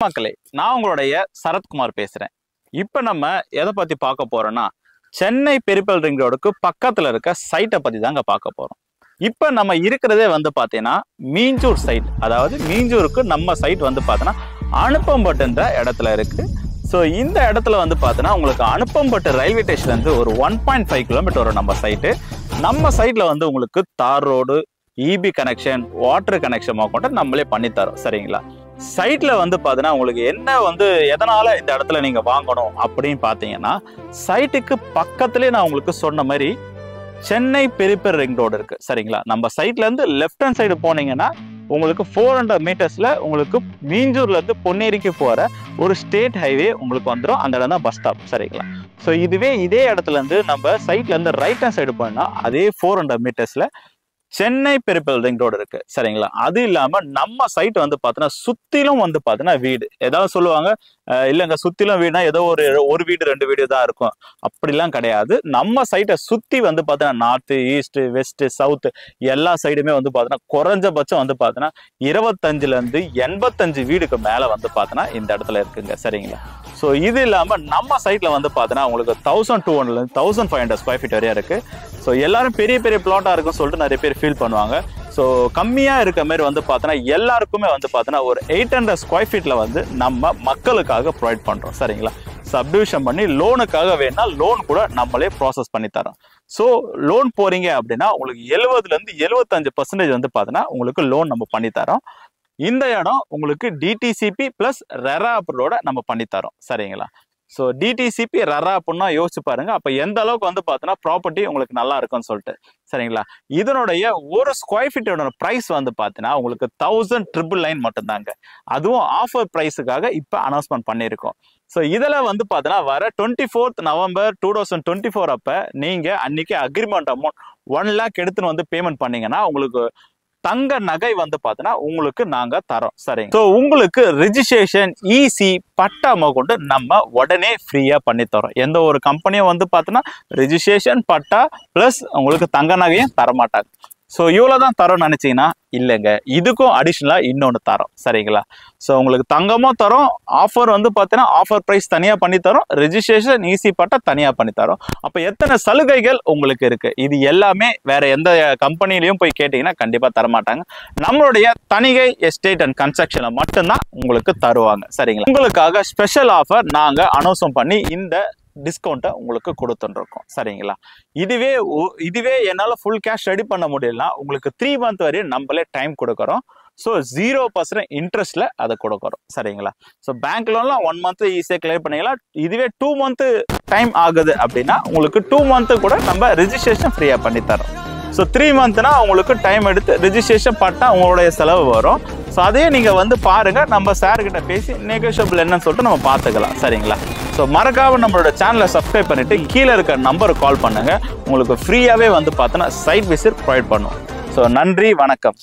மக்களே, நான் உங்களுடைய சரத்குமார் பேசுறேன். இப்போ நம்ம எதை பத்தி பார்க்க போறோம்னா, சென்னை பெரிஃபெரல் ரிங் ரோடுக்கு பக்கத்துல இருக்க சைட்டை பத்தி தாங்க பார்க்க போறோம். இப்போ நம்ம இருக்கிறதே வந்து பார்த்தீங்கன்னா மீஞ்சூர் சைட். அதாவது மீஞ்சூருக்கு நம்ம சைட் வந்து பார்த்தீங்கன்னா அனுப்பம்பட்டுன்ற இடத்துல இருக்கு. ஸோ இந்த இடத்துல வந்து பார்த்தீங்கன்னா உங்களுக்கு அனுப்பம்பட்டு ரயில்வே ஸ்டேஷன்லேருந்து ஒரு 1.5 கிலோமீட்டர் வரும் நம்ம சைட்டு. நம்ம சைட்டில் வந்து உங்களுக்கு தார் road, EB connection, water connection கொண்டு நம்மளே பண்ணித்தரோம். சரிங்களா? சைட்ல வந்து பார்த்தீங்கன்னா உங்களுக்கு என்ன வந்து எதனால இந்த இடத்துல நீங்க வாங்கணும் அப்படின்னு பார்த்தீங்கன்னா, சைட்டுக்கு பக்கத்துலேயே நான் உங்களுக்கு சொன்ன மாதிரி சென்னை பெரிஃபெரல் ரிங் ரோடு இருக்கு. சரிங்களா? நம்ம சைட்ல இருந்து லெஃப்ட் ஹேண்ட் சைடு போனீங்கன்னா உங்களுக்கு 400 மீட்டர்ஸ்ல உங்களுக்கு மீஞ்சூர்ல இருந்து பொன்னேரிக்கு போற ஒரு ஸ்டேட் ஹைவே உங்களுக்கு வந்துடும். அந்த இடம் தான் பஸ் ஸ்டாப். சரிங்களா? ஸோ இதே இடத்துல இருந்து நம்ம சைட்ல இருந்து ரைட் ஹேண்ட் சைடு போனோம்னா அதே 400 மீட்டர்ஸ்ல சென்னை பெரிஃபெரல் ரிங் ரோடு இருக்கு. சரிங்களா? அது இல்லாம நம்ம சைட் வந்து பார்த்தீங்கன்னா சுத்திலும் வந்து பார்த்தீங்கன்னா வீடு. ஏதாவது சொல்லுவாங்க இல்லைங்க சுத்திலும் வீடுனா ஏதோ ஒரு வீடு 2 வீடு தான் இருக்கும். அப்படிலாம் கிடையாது. நம்ம சைட்டை சுத்தி வந்து பார்த்தீங்கன்னா நார்த்து, ஈஸ்ட், வெஸ்ட், சவுத் எல்லா சைடுமே வந்து பார்த்தீங்கன்னா குறைஞ்சபட்சம் வந்து பார்த்தீங்கன்னா 25ல இருந்து 85 வீடுக்கு மேல வந்து பார்த்தீங்கன்னா இந்த இடத்துல இருக்குங்க. சரிங்களா? ஸோ இது இல்லாம நம்ம சைட்ல வந்து பார்த்தீங்கன்னா உங்களுக்கு 1200 1500 ஸ்கொயர் ஃபீட் வரையா இருக்கு. ஸோ எல்லாரும் பெரிய பெரிய பிளாட்டா இருக்குன்னு சொல்லிட்டு நிறைய பேர் ஃபீல் பண்ணுவாங்க. ஸோ கம்மியாக இருக்க மாதிரி வந்து பார்த்தோன்னா எல்லாருக்குமே வந்து பார்த்தோன்னா ஒரு 800 ஸ்கொயர் ஃபீட்ல வந்து நம்ம மக்களுக்காக ப்ரொவைட் பண்ணுறோம். சரிங்களா? சப்டிவிஷன் பண்ணி லோனுக்காக வேணா லோன் கூட நம்மளே ப்ராசஸ் பண்ணி தரோம். ஸோ லோன் போறீங்க அப்படின்னா உங்களுக்கு 70லேருந்து 75% வந்து பார்த்தோன்னா உங்களுக்கு லோன் நம்ம பண்ணி தரோம். இந்த இடம் உங்களுக்கு டிடிசிபி பிளஸ் ரெரா அப்ரூவோட நம்ம பண்ணித்தரோம். சரிங்களா? ஸோ டிடிசிபி ரெரா அப்னா யோசிச்சு பாருங்க. அப்போ எந்த அளவுக்கு வந்து பார்த்தோன்னா ப்ராப்பர்ட்டி உங்களுக்கு நல்லா இருக்கும்னு சொல்லிட்டு. சரிங்களா? இதனுடைய ஒரு ஸ்கொயர் ஃபீட்டோட ப்ரைஸ் வந்து பார்த்தீங்கன்னா உங்களுக்கு 1999 மட்டும்தாங்க. அதுவும் ஆஃபர் ப்ரைஸுக்காக இப்போ அனௌன்ஸ்மெண்ட் பண்ணியிருக்கோம். ஸோ இதில் வந்து பார்த்தீங்கன்னா வர 24th நவம்பர் 2024 அப்போ நீங்கள் அன்னைக்கு அக்ரிமெண்ட் அமௌண்ட் 1 lakh எடுத்துன்னு வந்து பேமெண்ட் பண்ணீங்கன்னா உங்களுக்கு தங்க நகை வந்து பார்த்தீங்கன்னா உங்களுக்கு நாங்க தரோம். சரிங்க? ஸோ உங்களுக்கு ரிஜிஸ்ட்ரேஷன், இசி, பட்டா கொண்டு நம்ம உடனே ஃப்ரீயா பண்ணி தரோம். எந்த ஒரு கம்பெனியும் வந்து பார்த்தீங்கன்னா ரிஜிஸ்ட்ரேஷன், பட்டா பிளஸ் உங்களுக்கு தங்க நகையும் தரமாட்டாங்க. ஸோ இவ்வளோதான் தரோம்னு நினைச்சீங்கன்னா இல்லைங்க, இதுக்கும் அடிஷ்னலாக இன்னொன்று தரோம். சரிங்களா? ஸோ உங்களுக்கு தங்கமும் தரோம். ஆஃபர் வந்து பார்த்தீங்கன்னா ஆஃபர் ப்ரைஸ் தனியாக பண்ணி தரோம். ரெஜிஸ்ட்ரேஷன், ஈசி, பட்டா தனியாக பண்ணி தரோம். அப்போ எத்தனை சலுகைகள் உங்களுக்கு இருக்கு? இது எல்லாமே வேற எந்த கம்பெனிலையும் போய் கேட்டீங்கன்னா கண்டிப்பாக தரமாட்டாங்க. நம்மளுடைய தனிகை எஸ்டேட் அண்ட் கன்ஸ்ட்ரக்ஷனை மட்டும்தான் உங்களுக்கு தருவாங்க. சரிங்களா? உங்களுக்காக ஸ்பெஷல் ஆஃபர் நாங்கள் அனௌன்ஸ் பண்ணி இந்த டிஸ்கவுண்ட்டை உங்களுக்கு கொடுத்துருக்கோம். சரிங்களா? இதுவே என்னால் ஃபுல் கேஷ் ரெடி பண்ண முடியலனா உங்களுக்கு 3 month வரையும் நம்மளே டைம் கொடுக்குறோம். ஸோ 0% இன்ட்ரெஸ்ட்ல அதை கொடுக்குறோம். சரிங்களா? ஸோ பேங்க் லோன்லாம் 1 month ஈஸியாக கிளியர் பண்ணிக்கலாம். இதுவே 2 month டைம் ஆகுது அப்படின்னா உங்களுக்கு 2 month கூட நம்ம ரெஜிஸ்ட்ரேஷன் ஃப்ரீயாக பண்ணி தரோம். ஸோ 3 monthனா உங்களுக்கு டைம் எடுத்து ரெஜிஸ்ட்ரேஷன் பட்டா உங்களுடைய செலவு வரும். ஸோ அதையே நீங்கள் வந்து பாருங்க, நம்ம சார்கிட்ட பேசி நெகோஷியபிள் என்னன்னு சொல்லிட்டு நம்ம பார்த்துக்கலாம். சரிங்களா? ஸோ மறக்காம நம்மளோட சேனலை சப்ஸ்கிரைப் பண்ணிட்டு கீழே இருக்க நம்பருக்கு கால் பண்ணுங்க. உங்களுக்கு ஃப்ரீயாகவே வந்து பார்த்தோன்னா சைட் விசிட் ப்ரொவைட் பண்ணுவோம். ஸோ நன்றி, வணக்கம்.